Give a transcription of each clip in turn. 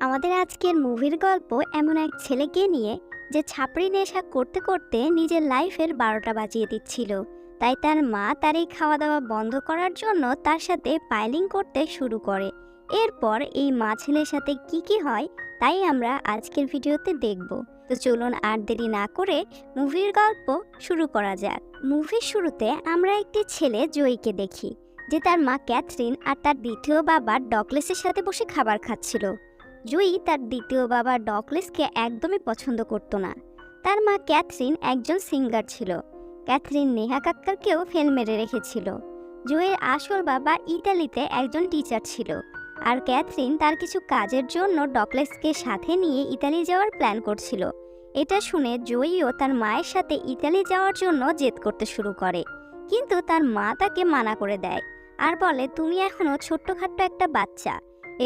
আমাদের আজকের মুভির গল্প এমন এক ছেলেকে নিয়ে যে ছাপড়ি নেশা করতে করতে নিজের লাইফের 12টা বাজিয়ে দিচ্ছিল। তাই তার মা তার এই খাওয়া দাওয়া বন্ধ করার জন্য তার সাথে পাইলিং করতে শুরু করে। এরপর এই মা ছেলের সাথে কি হয় তাই আমরা আজকের ভিডিওতে দেখব। তো চলুন আর দেরি না করে মুভির গল্প শুরু করা যাক। মুভির শুরুতে আমরা একটি ছেলে জয়ীকে দেখি, যে তার মা ক্যাথরিন আর তার দ্বিতীয় বাবা ডকলেসের সাথে বসে খাবার খাচ্ছিল। জয়ী তার দ্বিতীয় বাবা ডকলেসকে একদমই পছন্দ করতো না। তার মা ক্যাথরিন একজন সিঙ্গার ছিল। ক্যাথরিন নেহা কাক্কারকেও ফেল মেরে রেখেছিল। জয়ীর আসল বাবা ইতালিতে একজন টিচার ছিল, আর ক্যাথরিন তার কিছু কাজের জন্য ডকলেসকে সাথে নিয়ে ইতালি যাওয়ার প্ল্যান করছিল। এটা শুনে জয়ীও তার মায়ের সাথে ইতালি যাওয়ার জন্য জেদ করতে শুরু করে, কিন্তু তার মা তাকে মানা করে দেয় আর বলে, তুমি এখনো ছোট্টখাট্ট একটা বাচ্চা।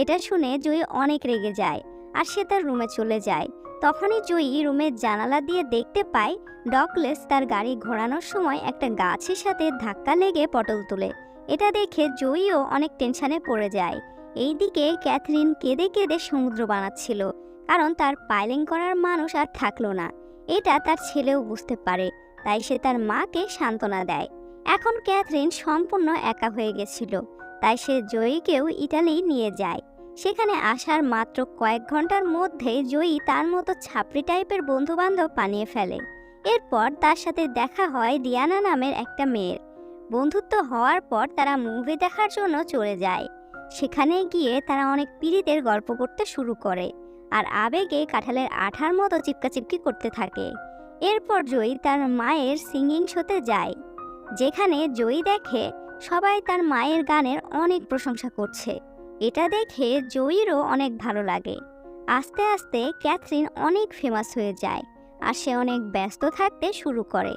এটা শুনে জয়ী অনেক রেগে যায় আর সে তার রুমে চলে যায়। তখনই জয়ী রুমের জানালা দিয়ে দেখতে পায় ডকলেস তার গাড়ি ঘোরানোর সময় একটা গাছের সাথে ধাক্কা লেগে পটল তোলে। এটা দেখে জয়ীও অনেক টেনশনে পড়ে যায়। এইদিকে ক্যাথরিন কেঁদে কেঁদে সমুদ্র বানাচ্ছিল, কারণ তার পাইলিং করার মানুষ আর থাকলো না। এটা তার ছেলেও বুঝতে পারে, তাই সে তার মাকে সান্ত্বনা দেয়। এখন ক্যাথরিন সম্পূর্ণ একা হয়ে গেছিল, তাই সে জয়ীকেও ইতালি নিয়ে যায়। সেখানে আসার মাত্র কয়েক ঘন্টার মধ্যে জয়ী তার মতো ছাপড়ি টাইপের বন্ধুবান্ধব বানিয়ে ফেলে। এরপর তার সাথে দেখা হয় ডিয়ানা নামের একটা মেয়ের। বন্ধুত্ব হওয়ার পর তারা মুভি দেখার জন্য চলে যায়। সেখানে গিয়ে তারা অনেক পীড়িতের গল্প করতে শুরু করে আর আবেগে কাঁঠালের আঠার মতো চিপকাচিপকি করতে থাকে। এরপর জয়ী তার মায়ের সিঙ্গিং শোতে যায়, যেখানে জয়ী দেখে সবাই তার মায়ের গানের অনেক প্রশংসা করছে। এটা দেখে জয়ীরও অনেক ভালো লাগে। আস্তে আস্তে ক্যাথরিন অনেক ফেমাস হয়ে যায় আর সে অনেক ব্যস্ত থাকতে শুরু করে,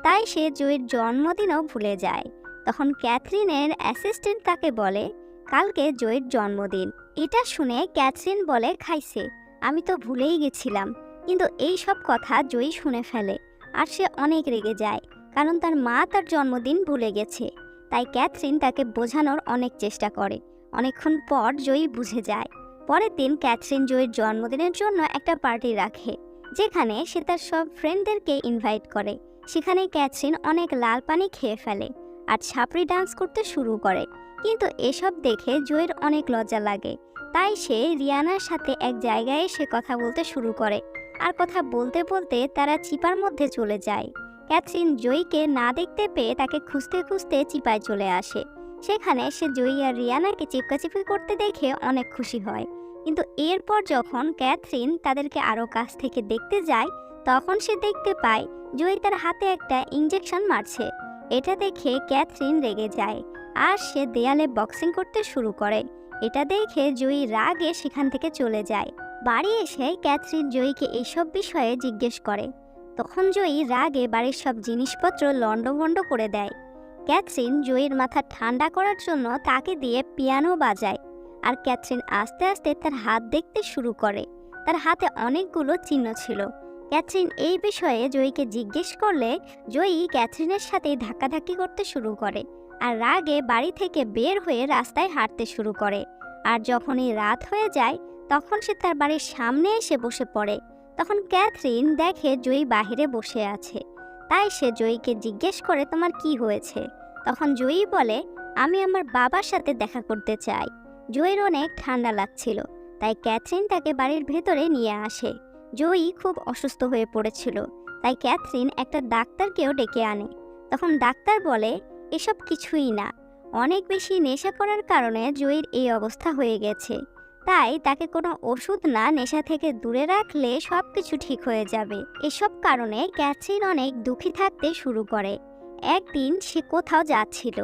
তাই সে জয়ীর জন্মদিনও ভুলে যায়। তখন ক্যাথরিনের অ্যাসিস্ট্যান্ট তাকে বলে, কালকে জয়ীর জন্মদিন। এটা শুনে ক্যাথরিন বলে, খাইছে, আমি তো ভুলেই গেছিলাম। কিন্তু এই সব কথা জয়ী শুনে ফেলে আর সে অনেক রেগে যায়, কারণ তার মা তার জন্মদিন ভুলে গেছে। তাই ক্যাথরিন তাকে বোঝানোর অনেক চেষ্টা করে। অনেকক্ষণ পর জয়ী বুঝে যায়। পরের দিন ক্যাথরিন জয়ীর জন্মদিনের জন্য একটা পার্টি রাখে, যেখানে সে তার সব ফ্রেন্ডদেরকে ইনভাইট করে। সেখানে ক্যাথরিন অনেক লাল পানি খেয়ে ফেলে আর ছাপড়ি ডান্স করতে শুরু করে, কিন্তু এসব দেখে জয়ীর অনেক লজ্জা লাগে। তাই সে রিয়ানার সাথে এক জায়গায় এসে কথা বলতে শুরু করে, আর কথা বলতে বলতে তারা চিপার মধ্যে চলে যায়। ক্যাথরিন জয়ীকে না দেখতে পেয়ে তাকে খুঁজতে খুঁজতে চিপায় চলে আসে। সেখানে সে জয়ী আর রিয়ানাকে চিপকাচিপকি করতে দেখে অনেক খুশি হয়। কিন্তু এরপর যখন ক্যাথরিন তাদেরকে আরও কাছ থেকে দেখতে যায়, তখন সে দেখতে পায় জয়ী তার হাতে একটা ইঞ্জেকশন মারছে। এটা দেখে ক্যাথরিন রেগে যায় আর সে দেয়ালে বক্সিং করতে শুরু করে। এটা দেখে জয়ী রাগে সেখান থেকে চলে যায়। বাড়ি এসে ক্যাথরিন জয়ীকে এইসব বিষয়ে জিজ্ঞেস করে। তখন জয়ী রাগে বাড়ির সব জিনিসপত্র লণ্ডভণ্ড করে দেয়। ক্যাথরিন জয়ীর মাথা ঠান্ডা করার জন্য তাকে দিয়ে পিয়ানো বাজায়, আর ক্যাথরিন আস্তে আস্তে তার হাত দেখতে শুরু করে। তার হাতে অনেকগুলো চিহ্ন ছিল। ক্যাথরিন এই বিষয়ে জয়ীকে জিজ্ঞেস করলে জয়ী ক্যাথরিনের সাথে ধাক্কাধাক্কি করতে শুরু করে আর রাগে বাড়ি থেকে বের হয়ে রাস্তায় হাঁটতে শুরু করে। আর যখনই রাত হয়ে যায়, তখন সে তার বাড়ির সামনে এসে বসে পড়ে। তখন ক্যাথরিন দেখে জয়ী বাহিরে বসে আছে, তাই সে জয়ীকে জিজ্ঞেস করে, তোমার কি হয়েছে? তখন জয়ী বলে, আমি আমার বাবার সাথে দেখা করতে চাই। জয়ীর অনেক ঠান্ডা লাগছিল, তাই ক্যাথরিন তাকে বাড়ির ভেতরে নিয়ে আসে। জয়ী খুব অসুস্থ হয়ে পড়েছিল, তাই ক্যাথরিন একটা ডাক্তারকেও ডেকে আনে। তখন ডাক্তার বলে, এসব কিছুই না, অনেক বেশি নেশা করার কারণে জয়ীর এই অবস্থা হয়ে গেছে। তাই তাকে কোনো ওষুধ না, নেশা থেকে দূরে রাখলে সব কিছু ঠিক হয়ে যাবে। এসব কারণে ক্যাথরিন অনেক দুঃখী থাকতে শুরু করে। একদিন সে কোথাও যাচ্ছিল,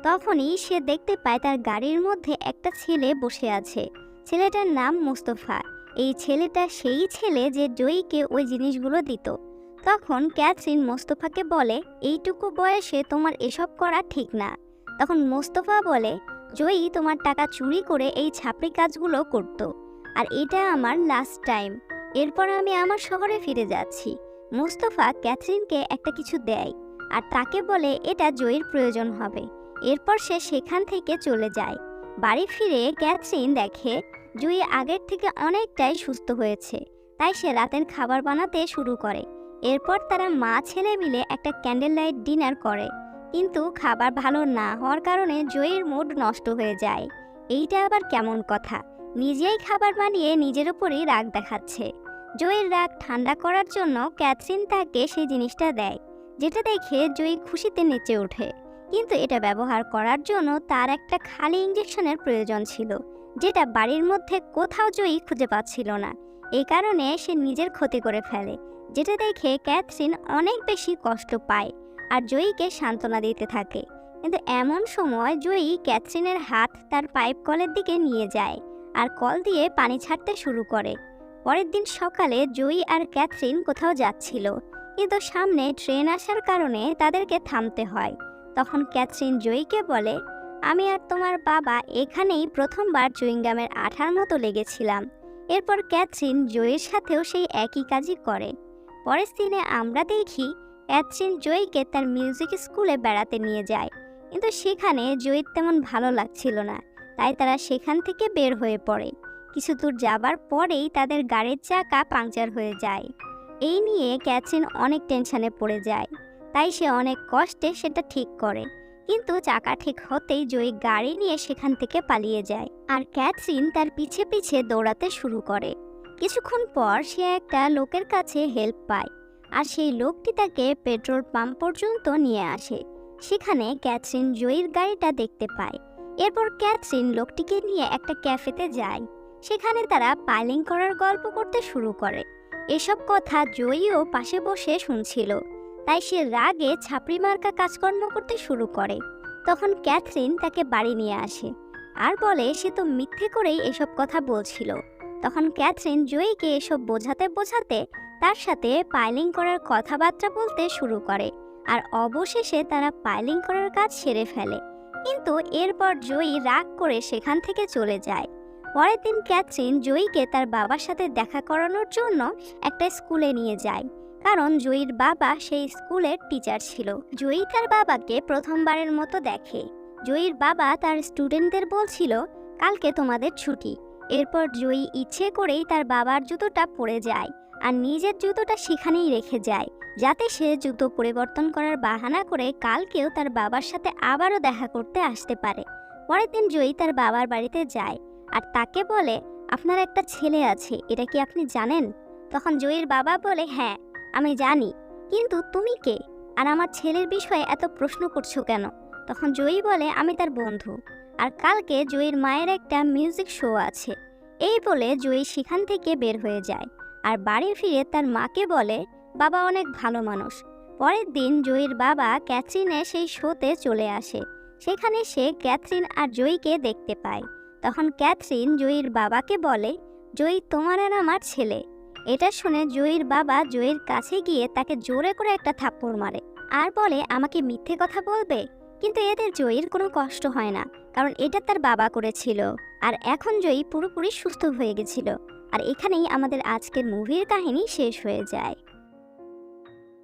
তখনই সে দেখতে পায় তার গাড়ির মধ্যে একটা ছেলে বসে আছে। ছেলেটার নাম মোস্তফা। এই ছেলেটা সেই ছেলে যে জয়ীকে ওই জিনিসগুলো দিত। তখন ক্যাথরিন মোস্তফাকে বলে, এইটুকু বয়সে তোমার এসব করা ঠিক না। তখন মোস্তফা বলে, জয়ী তোমার টাকা চুরি করে এই ছাপড়ি কাজগুলো করত, আর এটা আমার লাস্ট টাইম। এরপর আমি আমার শহরে ফিরে যাচ্ছি। মোস্তফা ক্যাথরিনকে একটা কিছু দেয় আর তাকে বলে এটা জয়ীর প্রয়োজন হবে। এরপর সে সেখান থেকে চলে যায়। বাড়ি ফিরে ক্যাথরিন দেখে জুই আগের থেকে অনেকটাই সুস্থ হয়েছে, তাই সে রাতের খাবার বানাতে শুরু করে। এরপর তারা মা ছেলে মিলে একটা ক্যান্ডেল লাইট ডিনার করে, কিন্তু খাবার ভালো না হওয়ার কারণে জুইয়ের মুড নষ্ট হয়ে যায়। এইটা আবার কেমন কথা, নিজেই খাবার বানিয়ে নিজের উপরই রাগ দেখাচ্ছে। জুইয়ের রাগ ঠান্ডা করার জন্য ক্যাথরিন তাকে সেই জিনিসটা দেয়, যেটা দেখে জুই খুশিতে নেচে ওঠে। কিন্তু এটা ব্যবহার করার জন্য তার একটা খালি ইঞ্জেকশনের প্রয়োজন ছিল, যেটা বাড়ির মধ্যে কোথাও জুই খুঁজে পাচ্ছিল না। এই কারণে সে নিজের ক্ষতি করে ফেলে, যেটা দেখে ক্যাথরিন অনেক বেশি কষ্ট পায় আর জয়ীকে সান্ত্বনা দিতে থাকে। কিন্তু এমন সময় জয়ী ক্যাথরিনের হাত তার পাইপ কলের দিকে নিয়ে যায় আর কল দিয়ে পানি ছাড়তে শুরু করে। পরের দিন সকালে জয়ী আর ক্যাথরিন কোথাও যাচ্ছিল, কিন্তু সামনে ট্রেন আসার কারণে তাদেরকে থামতে হয়। তখন ক্যাথরিন জয়ীকে বলে, আমি আর তোমার বাবা এখানেই প্রথমবার চুইংগামের আঠার মতো লেগেছিলাম। এরপর ক্যাথরিন জয়ীর সাথেও সেই একই কাজই করে। পরের দিনে আমরা দেখি ক্যাথরিন জয়ীকে তার মিউজিক স্কুলে বেড়াতে নিয়ে যায়, কিন্তু সেখানে জয়ীর তেমন ভালো লাগছিল না, তাই তারা সেখান থেকে বের হয়ে পড়ে। কিছু দূর যাবার পরেই তাদের গাড়ির চাকা পাংচার হয়ে যায়। এই নিয়ে ক্যাথরিন অনেক টেনশনে পড়ে যায়, তাই সে অনেক কষ্টে সেটা ঠিক করে। কিন্তু চাকা ঠিক হতেই জয়ী গাড়ি নিয়ে সেখান থেকে পালিয়ে যায়, আর ক্যাথরিন তার পিছে পিছে দৌড়াতে শুরু করে। কিছুক্ষণ পর সে একটা লোকের কাছে হেল্প পায়, আর সেই লোকটি তাকে পেট্রোল পাম্প পর্যন্ত নিয়ে আসে। সেখানে ক্যাথরিন জয়ীর গাড়িটা দেখতে পায়। এরপর ক্যাথরিন লোকটিকে নিয়ে একটা ক্যাফেতে যায়। সেখানে তারা পাইলিং করার গল্প করতে শুরু করে। এসব কথা জয়ীও পাশে বসে শুনছিল, তাই সে রাগে ছাপড়ি মার্কা কাজকর্ম করতে শুরু করে। তখন ক্যাথরিন তাকে বাড়ি নিয়ে আসে আর বলে সে তো মিথ্যে করেই এসব কথা বলছিল। তখন ক্যাথরিন জয়ীকে এসব বোঝাতে বোঝাতে তার সাথে পাইলিং করার কথাবার্তা বলতে শুরু করে, আর অবশেষে তারা পাইলিং করার কাজ সেরে ফেলে। কিন্তু এরপর জয়ী রাগ করে সেখান থেকে চলে যায়। পরের দিন ক্যাথরিন জয়ীকে তার বাবার সাথে দেখা করানোর জন্য একটা স্কুলে নিয়ে যায়, কারণ জয়ীর বাবা সেই স্কুলের টিচার ছিল। জয়ী তার বাবাকে প্রথমবারের মতো দেখে। জয়ীর বাবা তার স্টুডেন্টদের বলছিল, কালকে তোমাদের ছুটি। এরপর জয়ী ইচ্ছে করেই তার বাবার জুতোটা পরে যায় আর নিজের জুতোটা সেখানেই রেখে যায়, যাতে সে জুতো পরিবর্তন করার বাহানা করে কালকেও তার বাবার সাথে আবারও দেখা করতে আসতে পারে। পরের দিন জয়ী তার বাবার বাড়িতে যায় আর তাকে বলে, আপনার একটা ছেলে আছে, এটা কি আপনি জানেন? তখন জয়ীর বাবা বলে, হ্যাঁ আমি জানি, কিন্তু তুমি কে আর আমার ছেলের বিষয়ে এত প্রশ্ন করছো কেন? তখন জয়ী বলে, আমি তার বন্ধু, আর কালকে জয়ীর মায়ের একটা মিউজিক শো আছে। এই বলে জয়ী সেখান থেকে বের হয়ে যায় আর বাড়ি ফিরে তার মাকে বলে, বাবা অনেক ভালো মানুষ। পরের দিন জয়ীর বাবা ক্যাথরিনের সেই শোতে চলে আসে। সেখানে সে ক্যাথরিন আর জয়ীকে দেখতে পায়। তখন ক্যাথরিন জয়ীর বাবাকে বলে, জয়ী তোমার আর আমার ছেলে। এটা শুনে জয়ীর বাবা জয়ীর কাছে গিয়ে তাকে জোরে করে একটা থাপ্পড় মারে আর বলে, আমাকে মিথ্যে কথা বলবে? কিন্তু এতে জয়ীর কোনো কষ্ট হয় না, কারণ এটা তার বাবা করেছিল। আর এখন জয়ী পুরোপুরি সুস্থ হয়ে গেছিল। আর এখানেই আমাদের আজকের মুভির কাহিনী শেষ হয়ে যায়।